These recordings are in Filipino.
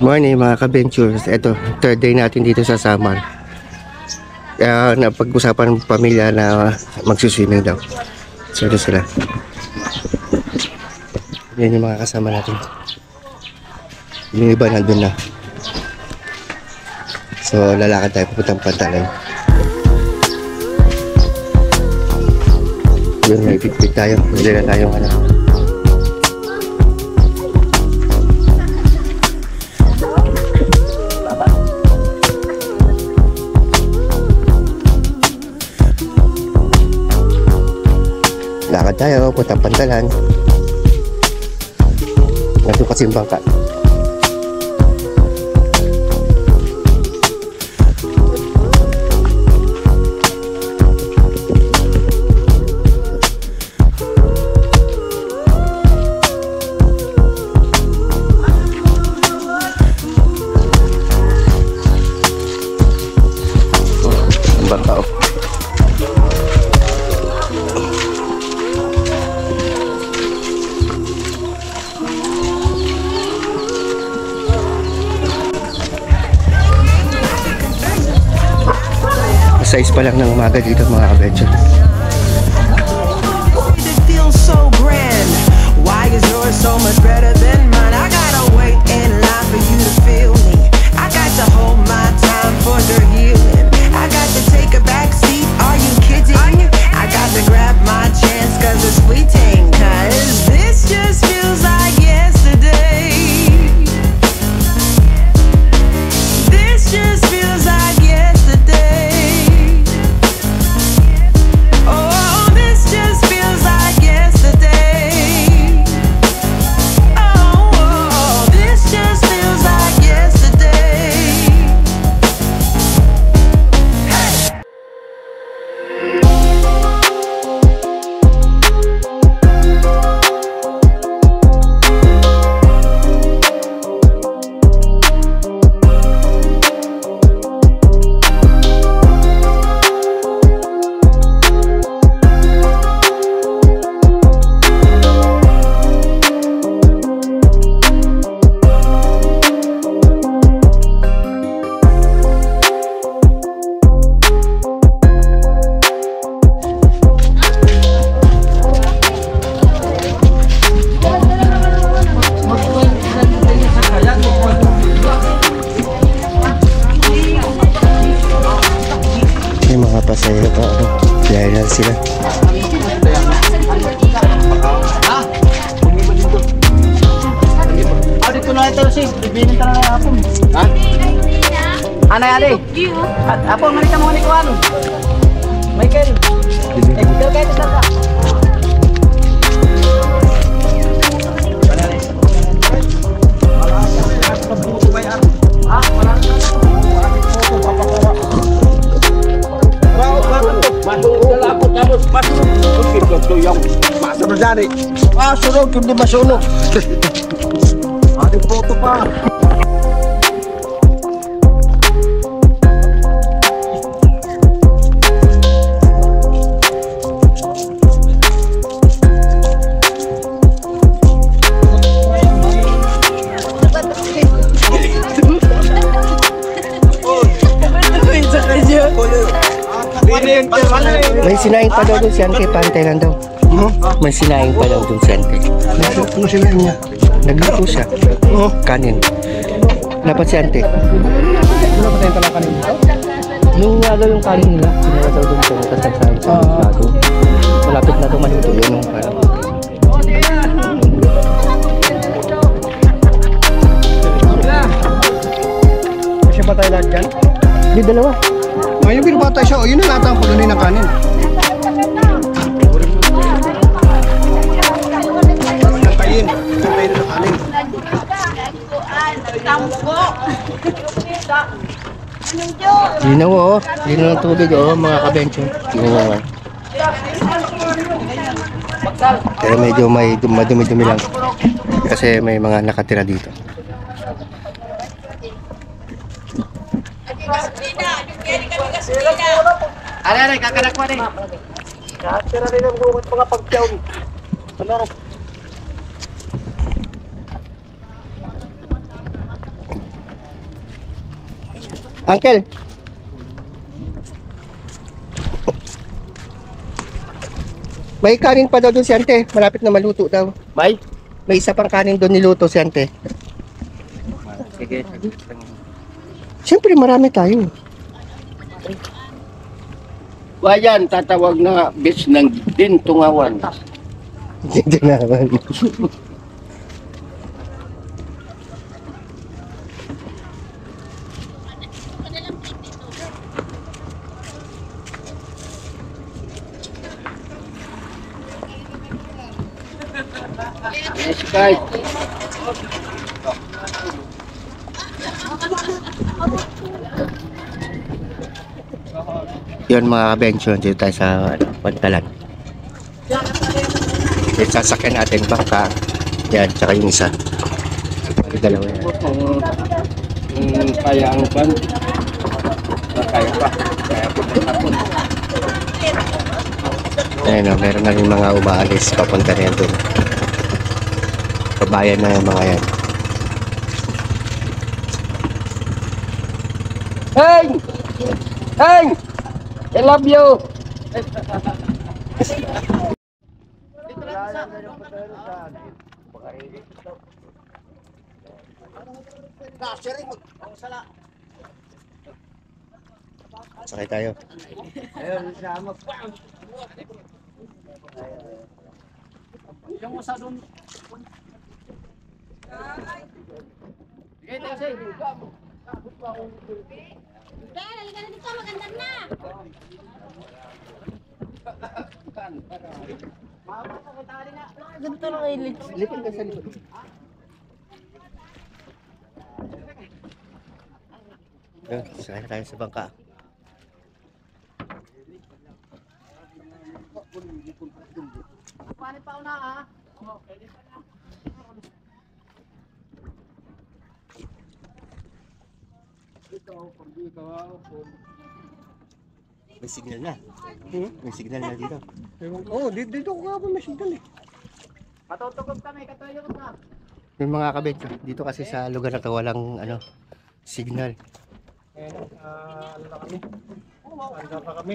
Morning mga ka-ventures. Ito, third day natin dito sa Samar. Kaya napag-usapan ng pamilya na magsuswimming daw. So ito sila. Yan yung mga kasama natin. Yung iba nandun na. So lalakad tayo pupuntang Pantalan. Yun, may pit-pit tayo. Pwede na tayong ano. Lakad tayo, puntang Pantalan. Nandun kasi yung bangka. Ang bangka oh. Size pa lang ng umaga dito mga ka-adventure. It feels so grand. Why is yours so much better than mine? I gotta wait in line for you to feel me. I got to hold my time for the healing. I got to take a back seat. Are you kidding? I got to grab my chance cause it's fleeting. Cause this just feels like yesterday. This just feels like yesterday. Pasaya pa ako. Biyahe na sila. Dito na ito si bibinin ta na ako. Ha? Anay ali. Apo manita mo ni kuan. Michael. Ikaw kayo sa ka. Sunog yung di masunog. Ating photo pa. May sinaing pa daw doon si Ante, pantay lang daw. May sinaing pa daw doon si Ante. Ano sinaing niya? Nagluto siya. Kanin. Dapat si Ante. Ano pa tayo talang kanin dito? Yung agaw yung kanin nila, sinala daw doon sa kasagsahan sa agaw. Malapit na daw maluto yun yung parang. Kasi ba tayo lahat dyan? Hindi, dalawa. Ngayon binubata siya, o yun na lahat ang pulunin ng kanin. Santayin ng kanin. Linaw oh, linaw ng tubig oh mga ka-adventure. Linaw. Pero medyo may madumi-dumi lang. Kasi may mga nakatira dito. Are, kakanak mo rin. Katira rin ang bukat mga pagtiyaw. Ano rin? Uncle! May kanin pa daw doon si Ante. Malapit na maluto daw. May? May isa pang kanin doon niluto si Ante. Sige. Siyempre marami tayo. Bayan, tatawag na bis ng Dintungawan. Hindi naman. Yes, guys. Yun mga kabenchon, dito tayo sa Pantalan. Yung sasakyan natin bangka. Yan, tsaka yung isa. Yung dalawa yan. Kaya ang ban. Kaya pa. Kaya po ng hapon. Ayan o, meron na rin mga umaalis papunta na yan doon. Kabayan na yung mga yan. Hey! Hey! I love you! Sakay tayo. Yung usa doon. Sige, kasi. Kaya, halika na dito, maganda na. Ganito lang ay Lipin ka sa likod. Yun, sakay na tayo sa bangka. Paano pa una ha? May signal na. May signal na dito. Oo, dito ko nga po may signal eh. Katutugog kami, katulog na. Yung mga kabedyo, dito kasi sa lugar na to walang ano, signal. Ano na kami? Handa pa kami.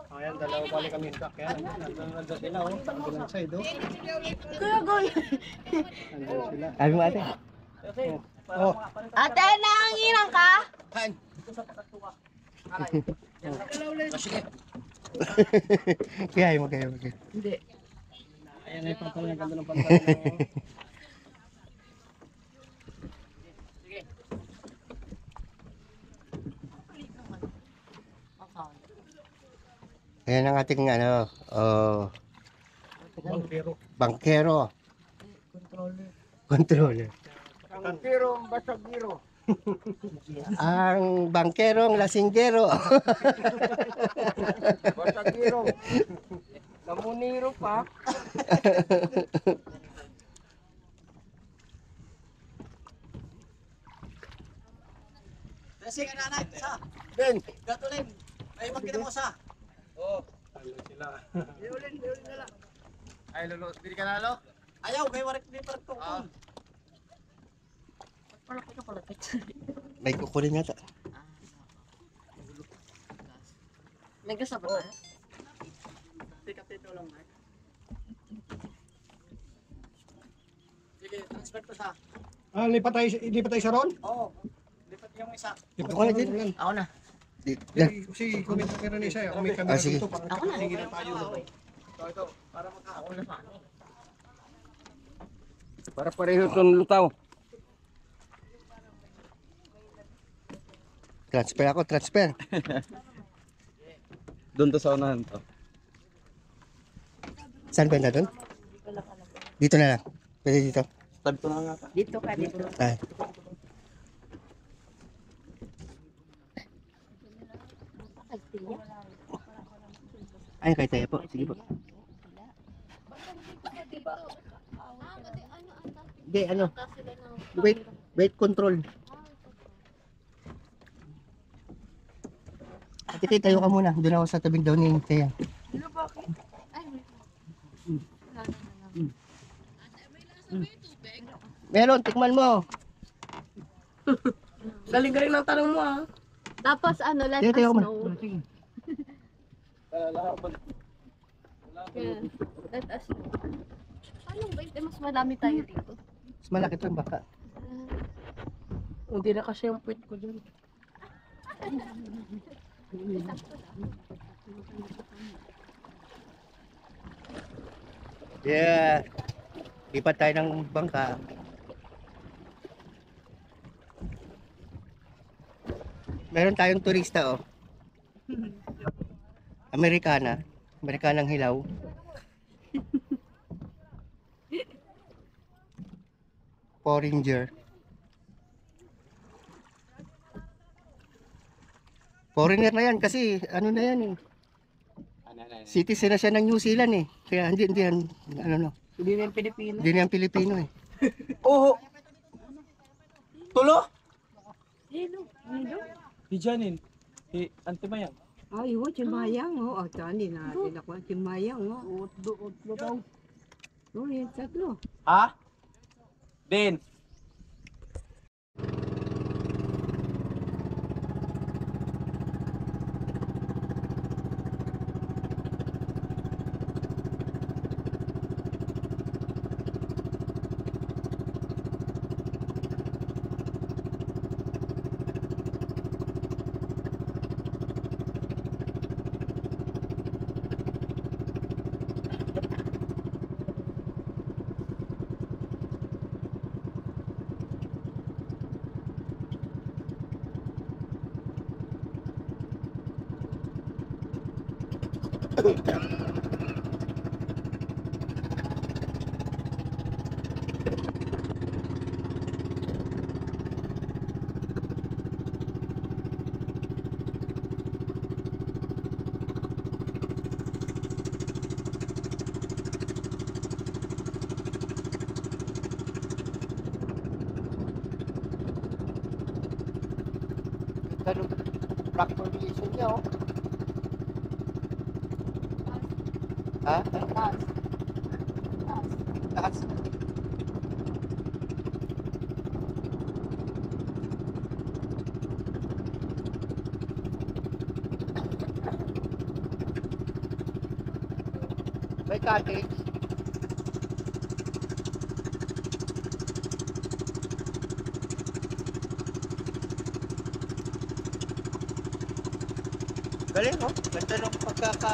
Ayan, dalawa balik kami sa kaya. Nandun sila oh. Nandun ang side oh. Kuya Goy. Nandun sila. Sabi mo ate? Oh, Ate, nanganginan ka? Kaya mo, kaya mo. ayan ay pantalon. Ang ganda ng pantalon. Ayan ang ating ano, Bangkero. bangkero. Controller. Bangkero, basagiro. Ang bangkerong lasinggero. Basagiro. Namuniro pa. Kasi ka nanay, sa. Ben. Gatulin. Ay, magkita mo sa. Oh, nandun sila. Diulin na lang. Ay, lolo, hindi ka nalo? Ayaw, may warik din parang tukol. Palapit na palapit. May kukulin yata. May gasa ba tayo? Tika-tito lang, Mark. Sige, transfer ko sa. Lipat tayo sa ron? Oo. Lipat yung isa. Lipat Ako na tayo din. sa ron. Ako na. Kasi kunin ko meron isa eh. Ako may camera sige. dito. Parang Ako na. sige na tayo. Ito, para makaon na sa akin. Para pareho itong lutaw. Transfer ako, transfer. Doon to sa unahan to. Saan ba na doon? Dito na lang. Pwede dito. Tabi ko na nga. Dito ka, dito. Ah. Ay, kay tayo po. Sige po. Hindi, ano. Wait control. Ate Kay, tayo ka muna. Doon ako sa tabing daw ni Kaya. Meron, tikman mo. Galing-galing ng tanong mo ah. Tapos ano, let Teka, us teka, know. Yeah, let us know. Ano ba? Mas marami tayo dito. Mas malaki ito yung baka. Hindi na kasi yung puwit ko dyan. Yeah. Lipat tayo ng bangka. Meron tayong turista oh. Amerikana. Amerikanang hilaw. Foreigner. Foreigner na yan kasi ano na yan eh. Citizen na siya ng New Zealand eh. Kaya hindi yan, ano no. Hindi na yung Pilipino. Hindi na yan Pilipino eh. Oo. Tulo? Hijanin. Antimayang. Ay, wo Chimayang, oh. Tani na, ako Chimayang, oh. Utlo daw. Oh, yan, tatlo. Ha? Din. Ganun, rock formation niya oh. Ha? Taas. May cottage. Galing oh. Ganda ng pagkaka...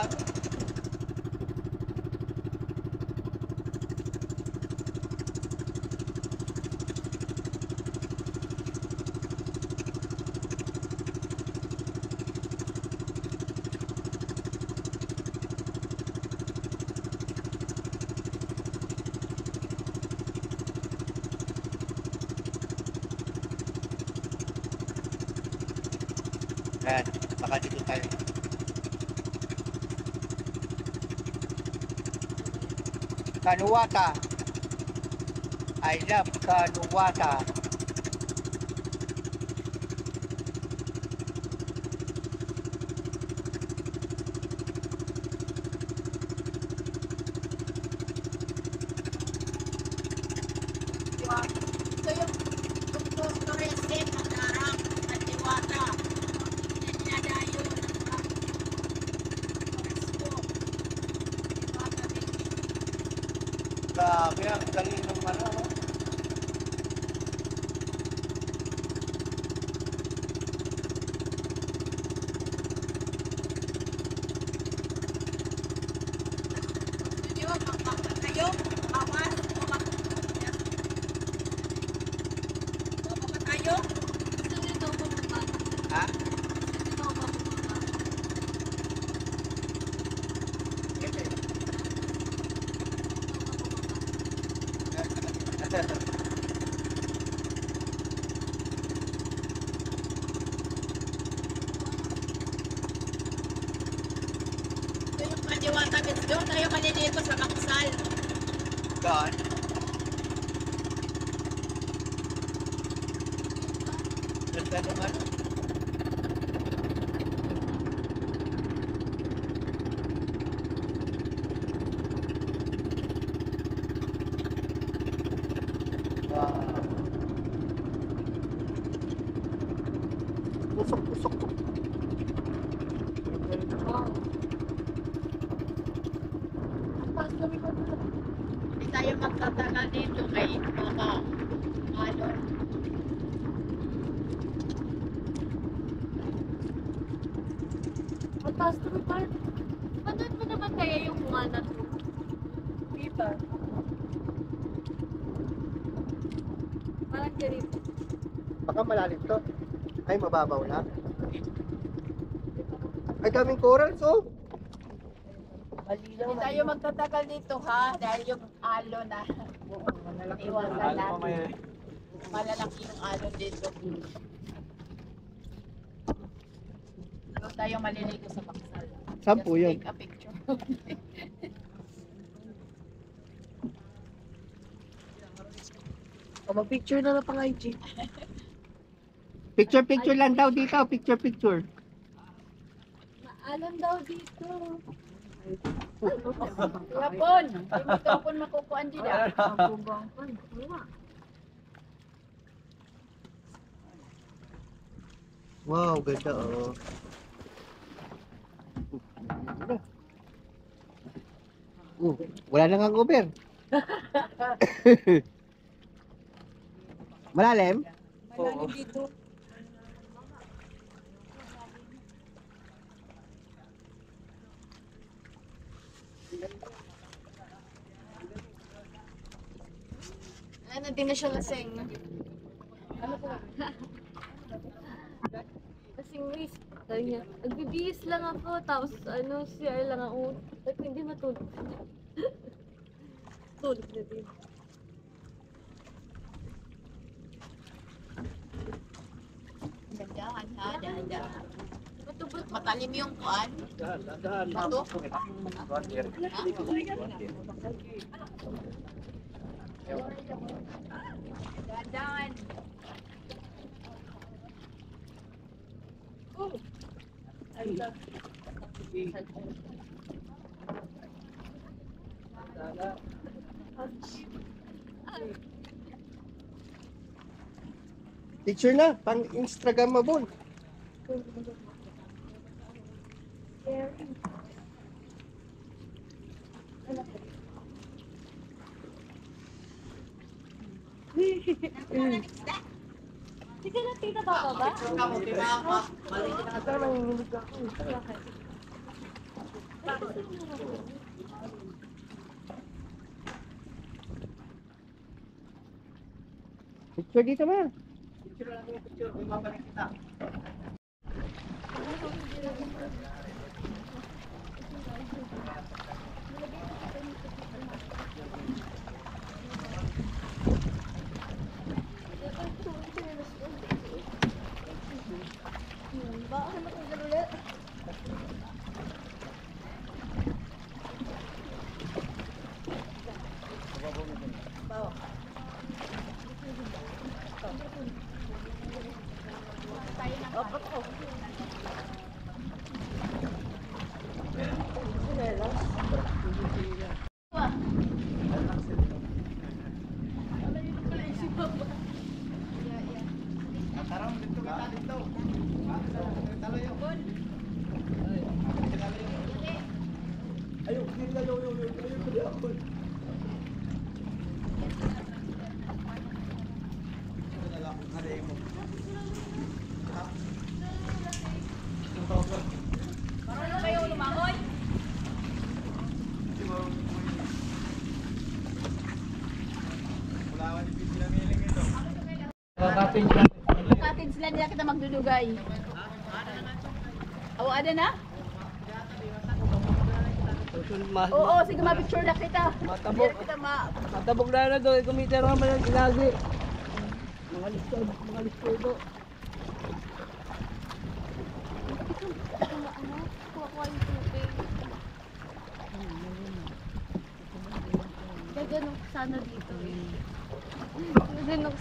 Ayan, baka dito tayo. Kanuwata. I love Kanuwata. So yung Torres Gate, Matarang, at Diwata. Dinadayo ng Grabe, ang galing ng ano. Di ba, magpapag kayo, awas, Baba tayo? Gusto nyo daw bumaba? Ha? Gusto nyo daw bumaba? Ito yung Kadiwata Beach. Doon tayo malilito sa Maksal. Doon. Ganda naman. Wow. Usok. Hindi tayo magtatagal dito kay baka ano. Mataas na ba? Panood mo naman kaya yung mga na to? Diba? Parang ganito. Baka malalim to. Ay, mababaw lang. Ay, daming corals, oh. Hindi tayo magtatagal dito ha dahil yung alon na iwasan natin. Malalaki yung alon dito. Doon tayo maliligo sa baksal. Saan po yun? Take a picture. Mag-picture na lang pang IG. Picture lang daw dito. Picture. Alam daw dito. Yapon! Hindi mo kapon makukuhaan din ah. Wow, ganda, oh. Wala na nga cover. Malalim? Malalim dito. Ano, di na siya lasing. Ano po? Lasing Miss. Sabi niya, nagbibihis lang ako, tapos ano, CR lang ako. Sabi ko, hindi matulog. Tulog na din. Dahan ha, dahan. Matalim yung kuan. Bato. Dahan. Picture na, pang Instagrammable. Sige na, tita, bababa. Picture dito ma. Bakit matanggal ulit? Marunong kayo lumangoy? Katin sila nila kita magdudugay. Oo, ada na? Oo, sige ma-picture na kita. Matabok. Kita Matabog na doon, kumita naman ang ginagi. Mga listo ito. Kuha yung tubig. Gaganong sana dito eh. Gaganong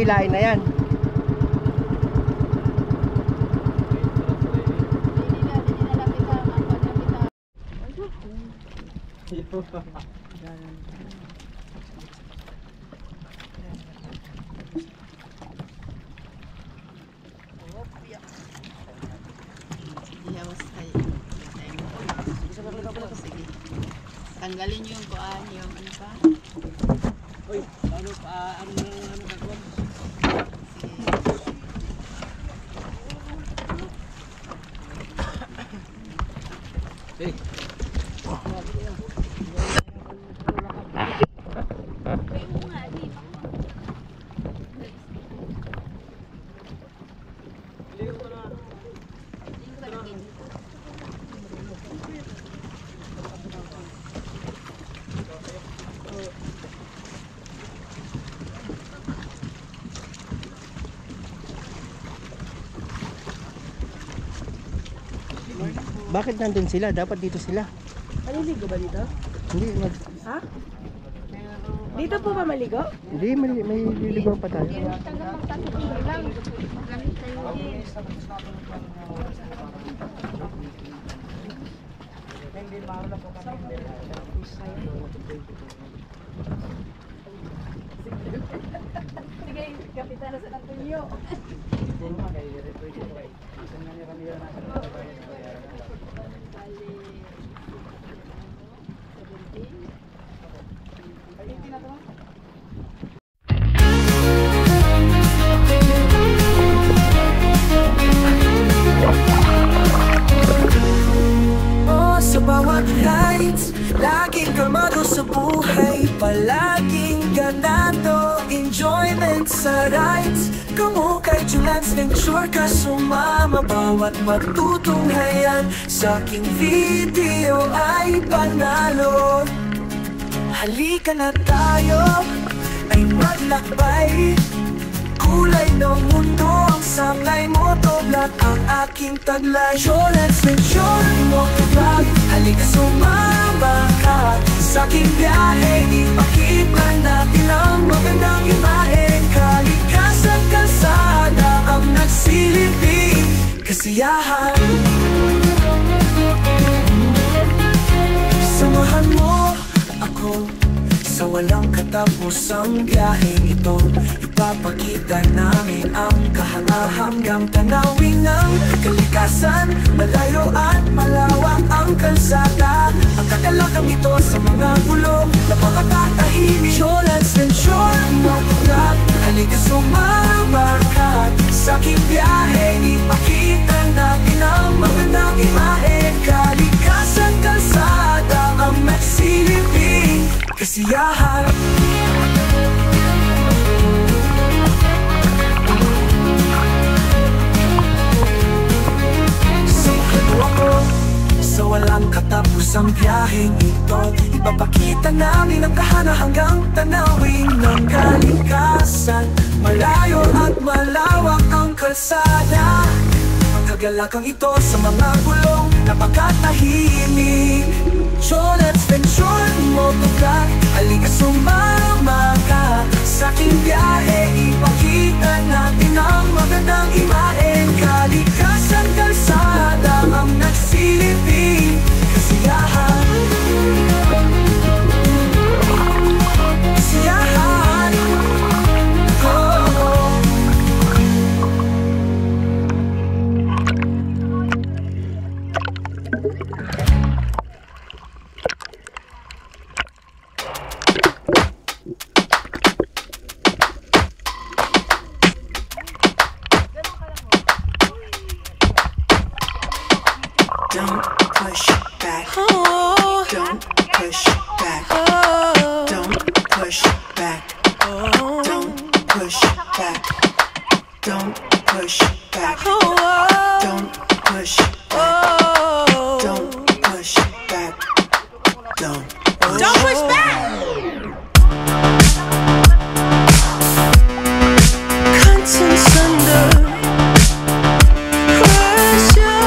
hilahin na yan. Tanggalin niyo yung kuan, yung ano pa? Uy, ano pa, ano gagawin? Sige. Bakit nandun sila? Dapat dito sila. Maliligo ba dito? Hindi, Ha? Dito po ba maligo? hindi may liligaw pa tayo. Sige, Kapitana San Antonio. Oh, sa bawat nights, laging kalmado sa buhay, palaging ganado, enjoyment sa rides. Kamu kay Julans, make sure ka sumama, bawat matutunghayan sa aking video ay panalo. Halika na tayo, ay maglakbay, kulay ng mundo ang sangay mo, toblat ang aking taglay. Sure, let's make sure mo vlog, halika sumama ka sa aking biyahe, ipakita natin ang magandang imahe. Kalikasan, kalsada ang nagsilibing kasiyahan. Samahan mo ako sa walang katapusang biyaheng ito. Ipapakita namin ang kahanga-hanggang tanawin ng kalikasan. Malayo at malawak ang kalsada, ang kadalagang ito sa mga bulong na makakatahimik. Shorelands and shore mo vlog, halika sumama ka sa aking biyahe, ipakita natin ang magandang imahe. Kalikasan, kalsada ang nagsilibing kasiyahan. Sikreto ako sa walang katapusang biyaheng ito. Ipapakita namin ang kahanga-hanggang tanawin ng kalikasan. Malayo at malawak ang kalsada, ang kagalakang ito sa mga gulong na pagkatahimik. So let's make sure mo vlog, halika sumama ka sa aking biyahe, ipakita natin ang magandang imahe. Kalikasan, kalsada ang nagsilibing kasiyahan. Kasiyahan. Oh. Don't push back. Don't push back. Don't push back. Don't push back. Don't push back. Don't push back. Don't push back. Don't push back. Conscience under pressure.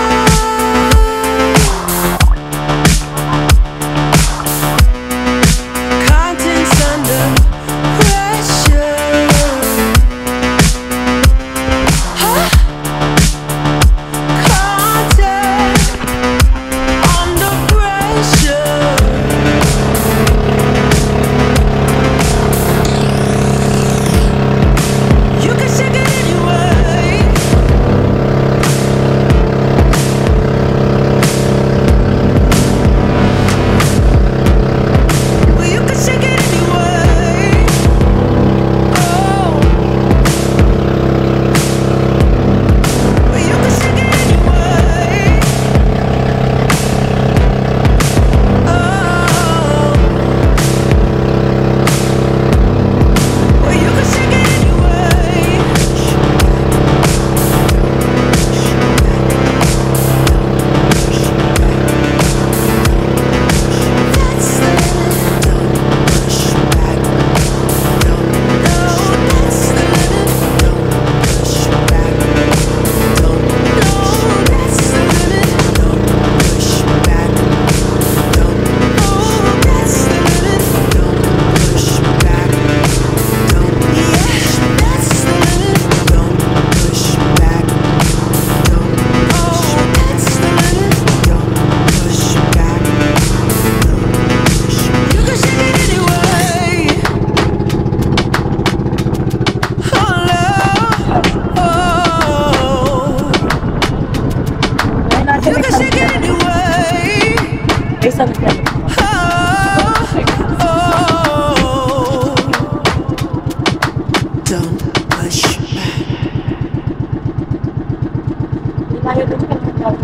Kaya doon ka naman.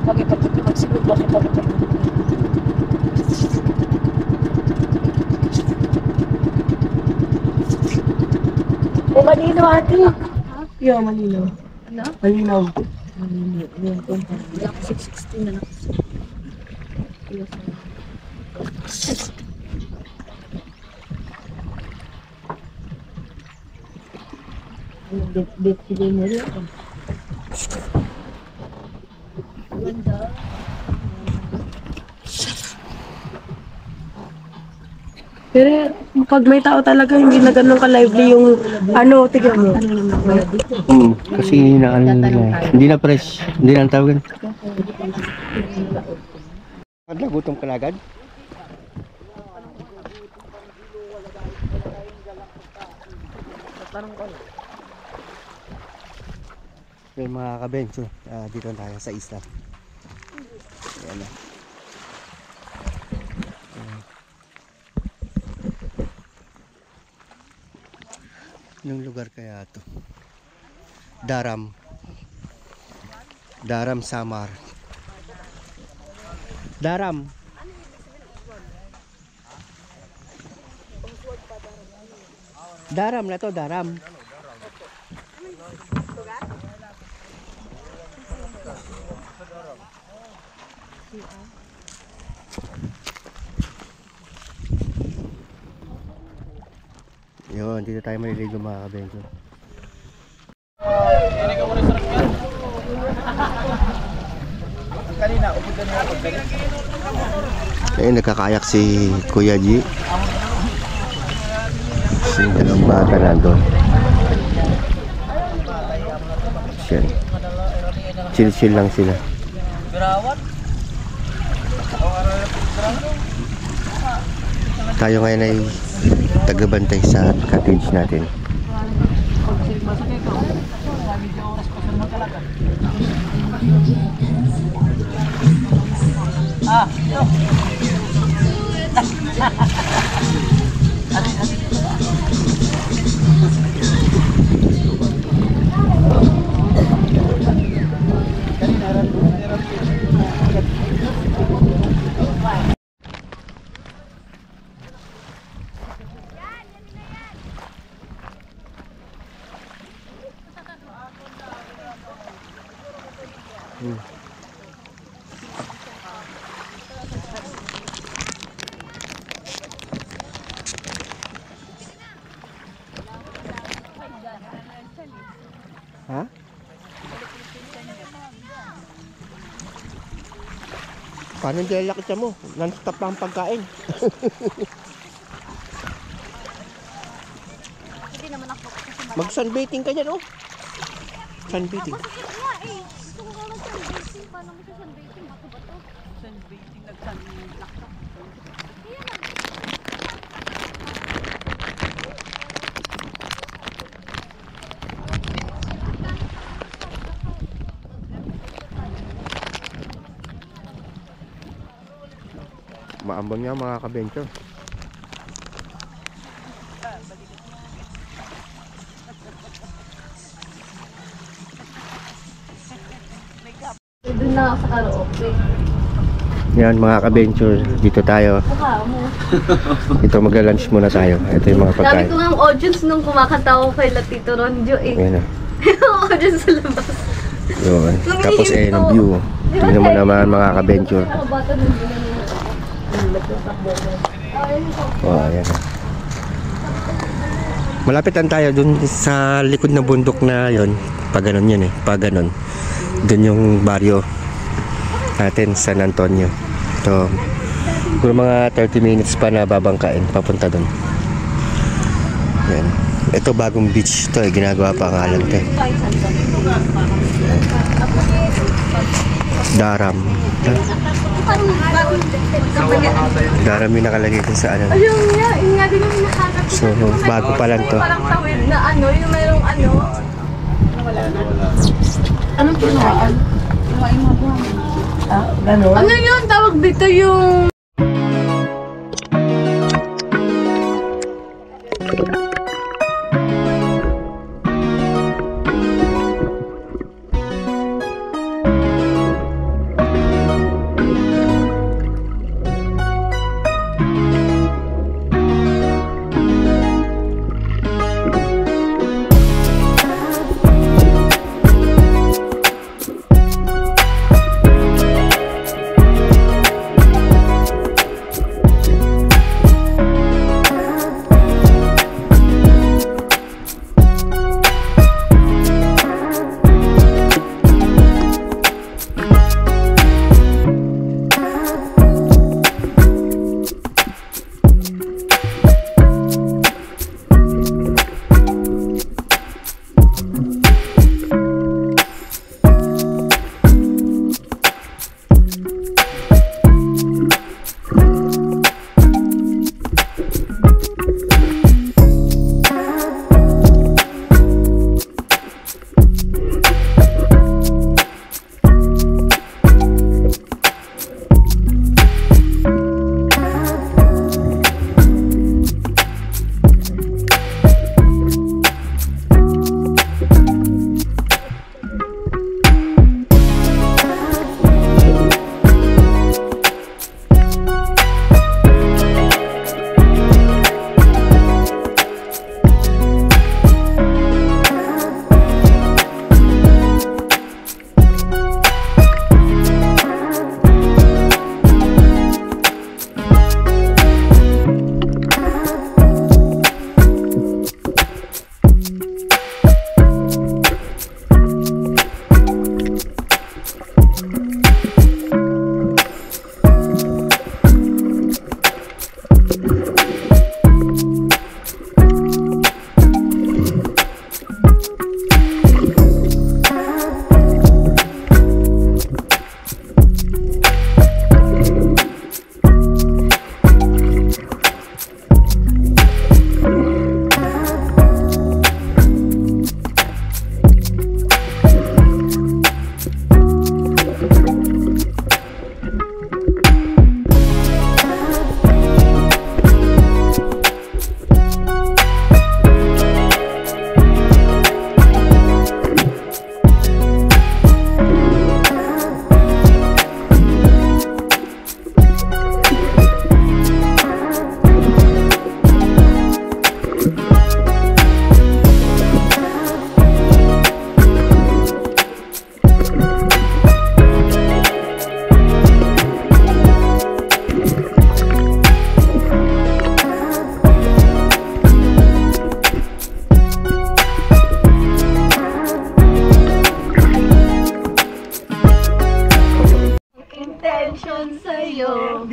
Pag-ipagod na magsigod ba kita naman? Malinaw ate. Yo, malinaw. Ano? Malinaw. Wala ko 616 na lang. Date si mo rin. Pero pag may tao talaga, hindi na ganun ka-lively yung ano, tignan mo. Kasi hindi na fresh. Hindi na ang tawagan. Nagutom ka na agad? Yung mga kabencho, dito na tayo sa isla. Ayan na. Anong lugar kaya ito? Daram. Daram, Samar. Daram. Daram na to, Daram. Yun, dito tayo maliligo mga kabencho. Ayun, nagkakayak si Kuya G. Yung dalawang bata na doon. Yan. Chill-chill lang sila. Tayo ngayon ay tagabantay sa cottage natin. Ha? Paano yung lalaki siya mo? Non-stop lang pagkain. Hindi naman ako kasi Mag-sunbathing ka dyan, oh. Sunbathing. Gusto ko nga mag-sunbathing. Paano mo siya sunbathing? Bato ba to? Sunbathing, nag-sunblock ka. Maambon nga mga kabencho. Doon na ako sa karaoke. Yan mga kabencho, dito tayo. Mukha mo. Ito magla-lunch muna tayo. Ito yung mga Sabi pagkain. ko nga ang audience nung kumakanta ako kay Latito Ronjo eh. Ayan na. Yung audience sa labas. Yun. Tapos eh, ang view. Tingnan mo naman mga kabencho. Nakabata nung bilang yung Oh, ayan. Malapit lang tayo dun sa likod ng bundok na yon. Pag ganun yun eh. Pag ganun. Dun yung baryo natin, San Antonio. So, kung mga 30 minutes pa na babangkain papunta dun. Yan. Ito bagong beach to eh. Ginagawa pa ang alam to eh. Daram. Daram yung nakalagay dun sa ano. Ayun nga, yun nga din yung nakakat. So, bago pa lang to. Parang tawid na ano, yung mayroong ano. Anong kinuhaan? Ganon? Ano yun? Tawag dito yung...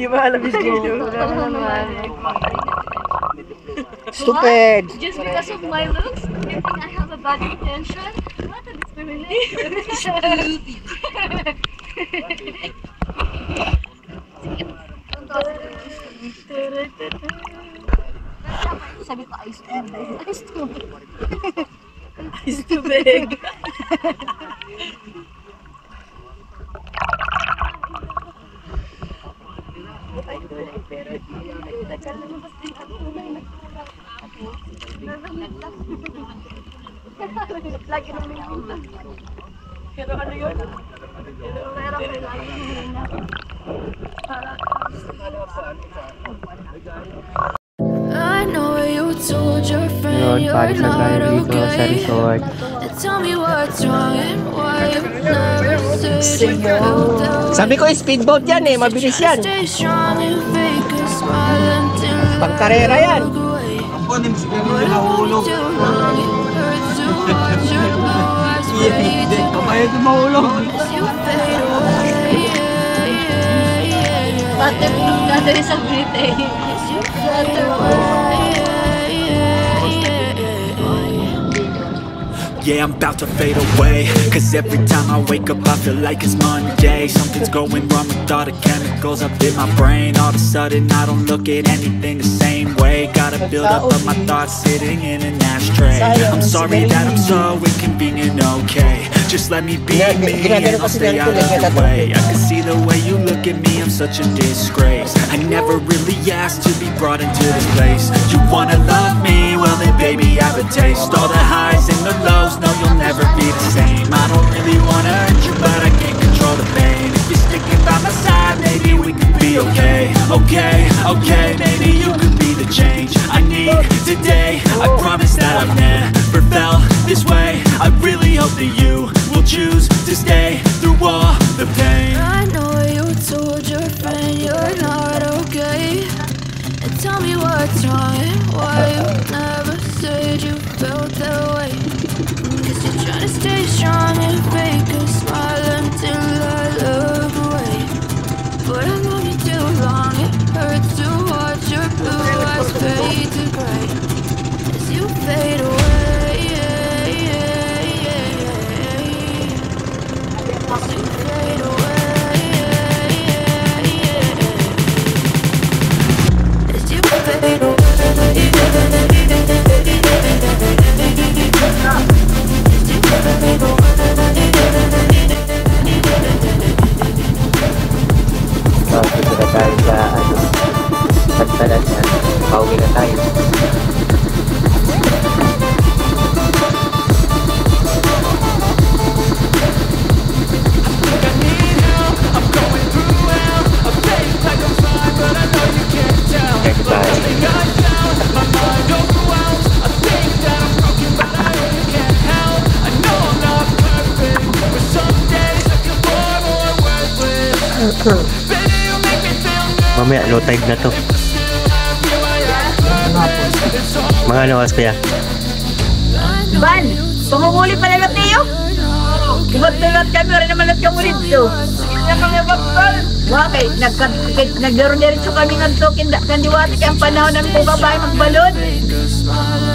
Di ba alam yung naman. Stupid! Just because of my looks, you think I have a bad intention? What a discrimination! Sabi ko, ice tubig. Ice tubig. Ice tubig. Lagi namin yung pero ano yun? Pero I know you told your Yun, friend you're palis na tayo not dito sa okay. resort. Tell me what's wrong and why you never said you felt that way. Sabi ko, speedboat yan eh. Mabilis yan. Stay strong and fake a smile until Pangkarera yan. but I won't too long. It hurts to watch your blue eyes fade to Kapaya ito mahulog. as you fade away. pati nung natin sa Britain. As you fade away. Yeah, I'm about to fade away. Cause every time I wake up I feel like it's Monday. Something's going wrong with all the chemicals up in my brain. All of a sudden I don't look at anything the same way. Gotta build up of my thoughts sitting in an ashtray. I'm sorry that I'm so inconvenient, okay. Just let me be me and I'll stay out of the way. I can see the way you look at me, I'm such a disgrace. I never really asked to be brought into this place. You wanna love me? Well then baby I have a taste. All the highs and the lows, no you'll never be the same. I don't really wanna hurt you but I can't control the pain. If you're sticking by my side, maybe we could be okay. Okay, okay, maybe you could be the change I need today. I promise that I've never felt this way. I really hope that you will choose to stay through all the pain. I know you told your friend you're not okay. And tell me what's wrong and why you never said you felt that way. Cause you're trying to stay strong and fake a smile until I look away. But I've known you too long, it hurts to watch your blue eyes fade to gray as you fade away. As you fade away. As you fade away. Dito na tayo sa pagtalan niya. Pauwi na tayo. Mamaya, low tide na to. Mga ano oras kaya? Ban, pumumuli pala na tayo. Kumat-tulat kami rin naman at kamulit to. Hindi kami bakal. Wakay, naglaro-diretso kami ng token kandiwati kaya ang panahon namin po babae magbalon.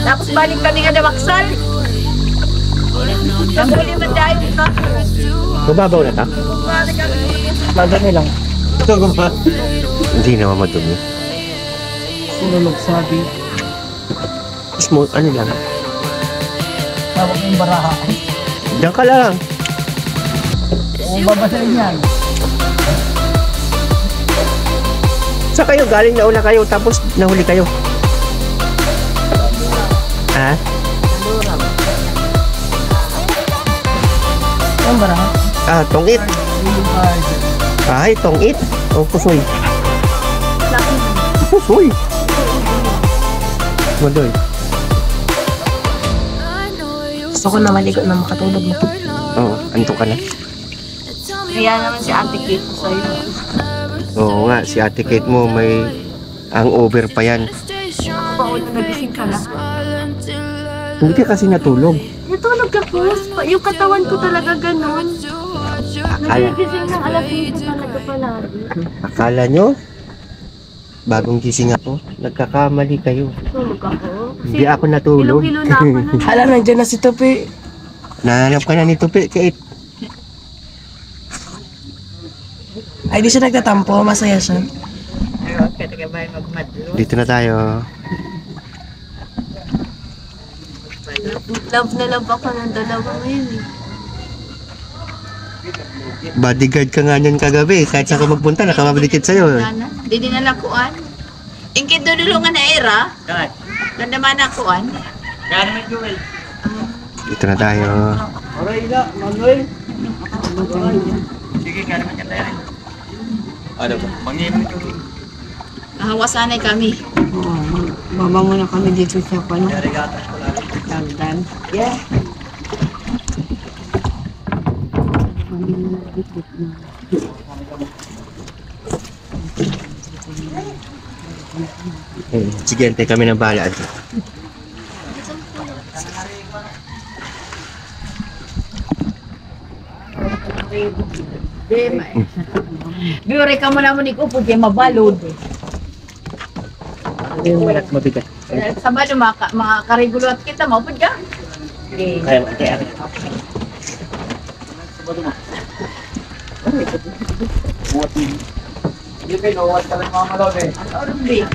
Tapos balik kami nga dawaksal. Nambuli man dahil ito. Mababaw na ta? Madami lang. Ito guma. Hindi naman madumi. Sinulog sabi. Small, ano lang? Tawag yung baraha. Diyan ka lang. Kung babasahin yan. Sa kayo, galing nauna kayo, tapos nahuli kayo. Ha? Yung baraha. Ah, tongit. Ay, tongit. O, pusoy. Pusoy. Madoy. Gusto ko na maligo na makatulog na. Oo, antok ka na. Kaya naman si Ate Kate sa'yo. Oo nga, si Ate Kate mo may ang over pa yan. Paulo nagising ka na. Hindi ka kasi natulog. Natulog ako. Yung katawan ko talaga ganun. Akala, Nagigising ng alas 5 talaga palagi. akala nyo, bagong gising ako. Nagkakamali kayo. Tulog ako. Hindi ako natulog. Hilo-hilo na ako na. Hala, nandiyan na si Tupi. Nahanap ka na ni Tupi, Kate. Ay, di siya nagtatampo. Masaya siya. Dito na tayo. Love na love ako ng dalawa ngayon eh. Bodyguard ka nga niyan kagabi. Kahit saan ka magpunta, nakamabalikit sa'yo. Nana, di din na nakuan. Ingkit dudulungan na era. Ganda man nakuan. Dito na tayo. Nahawasanay kami. Oo, babango na kami dito sa pano. Tagdan. Yeah. Sige, antay kami ng bahala. Biore ka mo naman ikupo kaya mabalod. Mabigat. Sama nyo mga karigulo at kita, maupod ka. Kaya mo, kaya. Hindi kayo, nawat ka lang mga malawin eh.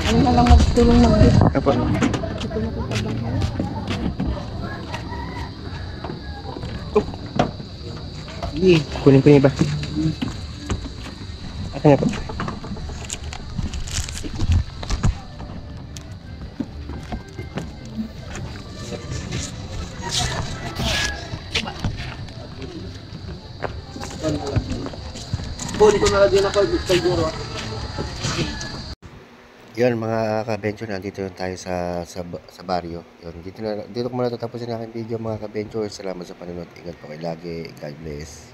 Ano oras ba? Apa? Kunin ko yung iba. Akin na po. Boni ko na din ako siguro. Yun mga ka-venture, nandito yun tayo sa baryo. Yun, dito ko muna tatapusin ang aking video mga ka-venture. Salamat sa panonood. Ingat po kayo lagi. God bless.